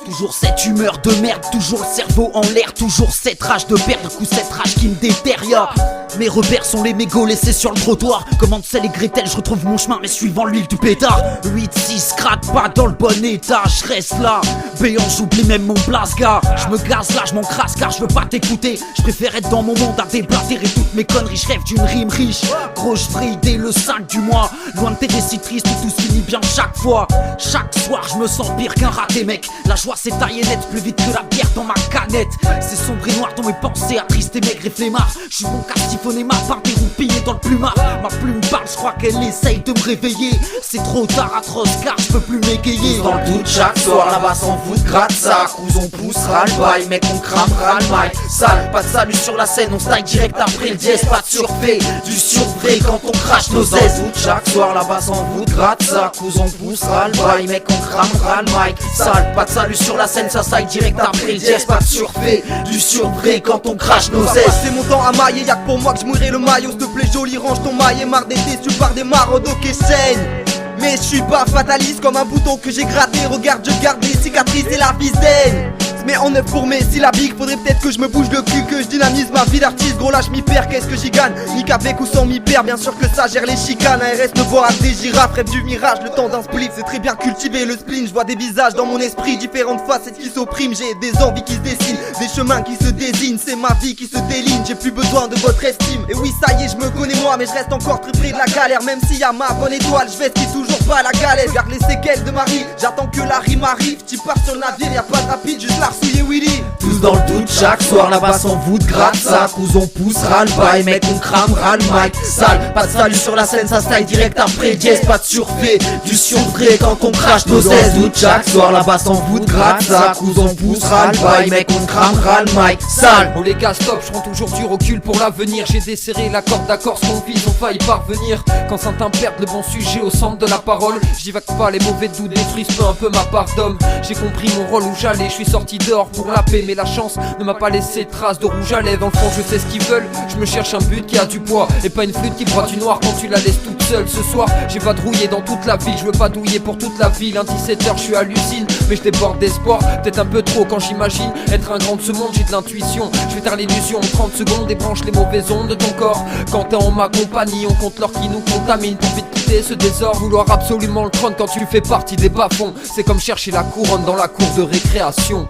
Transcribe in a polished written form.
Toujours cette humeur de merde, toujours le cerveau en l'air, toujours cette rage de perdre, coup cette rage qui me détériore. Mes repères sont les mégots laissés sur le trottoir. Comme Hansel et Gretel, je retrouve mon chemin mais suivant l'huile du pétard. 8-6 gratte pas dans le bon état, je reste là béant, j'oublie même mon place gars. Je me gaze là, je m'encrasse car je veux pas t'écouter. Je préfère être dans mon monde à déblatérer toutes mes conneries. Je rêve d'une rime riche, gros je vrille dès le 5 du mois. Loin de tes récits tristes où tout se finit bien chaque fois. Chaque soir je me sens pire qu'un raté mec. La joie s'est taillée net plus vite que la bière dans ma canette. C'est sombre et noir dans mes pensées, attristé et maigre et flemmard. Je suis bon qu'à siphonner ma pinte et roupiller dans le plumard. Ma plume parle, je crois qu'elle essaye de me réveiller. C'est trop tard atroce car je peux plus m'égayer. Dans le doute chaque soir là-bas s'en fout, gratte ça. Cousin on poussera le bail, mec on cramera le mic. Sale, pas de salut sur la scène, on style direct après le dièse. Pas de surfait, du survray quand on crache nos aises. Chaque soir là-bas s'en fout, gratte ça. Cousin on poussera le bail, mec on cramera le mic. Sale, pas de salut sur la scène, ça style direct après le dièse. Pas de surfait, du survray quand on crache nos aises. C'est mon temps à mailler, y'a que pour moi que je mouillerai le maillot. S'il te plaît joli, range ton maillet, marre d'être déçu par des maraudes qui saignent. Mais je suis pas fataliste comme un bouton que j'ai gratté. Regarde, je garde des cicatrices et la visdaigne. Mais en œuvre pour mes syllabiques, faudrait peut-être que je me bouge le cul, que je dynamise ma vie d'artiste. Gros là je m'y perds, qu'est-ce que j'y gagne? Ni qu'avec ou sans m'y perdre, bien sûr que ça gère les chicanes. ARS me voit avec des girafes, rêve du mirage, le temps d'un spliff. C'est très bien cultivé le spleen, je vois des visages dans mon esprit. Différentes facettes qui s'oppriment, j'ai des envies qui se dessinent, des chemins qui se désignent. C'est ma vie qui se déligne, j'ai plus besoin de votre estime. Et oui ça y est, je me connais moi, mais je reste encore très près de la galère. Même s'il y a ma bonne étoile, je vais toujours pas la galère. Garde les séquelles de ma vie, j'attends que la rime arrive. Tu pars sur le navire, y'a pas de rapide, juste la souiller Willy. Tous dans le doute, chaque soir là-bas s'en voûte, gratte ça. Cousin on poussera le bail, mec on cramera le mic. Sale, pas de salut sur la scène, ça style direct après le dièse. Pas de surfait, du surfait quand on crache nos aises. Doute chaque soir là-bas s'en voûte, gratte ça. Cousin on poussera le bail, mec on cramera le mic. Sale. Oh les gars stop, je prends toujours du recul pour l'avenir. J'ai desserré la corde d'accord, ce qu'on vise, on faille parvenir. Quand certains perdent le bon sujet au centre de la parole, j'divague pas les mauvais doutes, détruisent peu un peu ma part d'homme. J'ai compris mon rôle où j'allais, je suis sorti dehors pour la paix. Mais la chance ne m'a pas laissé de traces de rouge à lèvres. En fond je sais ce qu'ils veulent, je me cherche un but qui a du poids et pas une flûte qui broie du noir quand tu la laisses toute seule. Ce soir j'ai vadrouillé dans toute la ville, je veux pas douiller pour toute la ville. Un 17h je suis à l'usine, mais je déborde d'espoir. Peut-être un peu trop quand j'imagine être un grand de ce monde, j'ai de l'intuition. Je vais taire l'illusion en 30 secondes, débranche les mauvaises ondes de ton corps. Quand t'es en ma compagnie, on compte l'or qui nous contamine. Pour vite quitter ce désordre, vouloir absolument le trône quand tu fais partie des bas-fonds. C'est comme chercher la couronne dans la cour de récréation.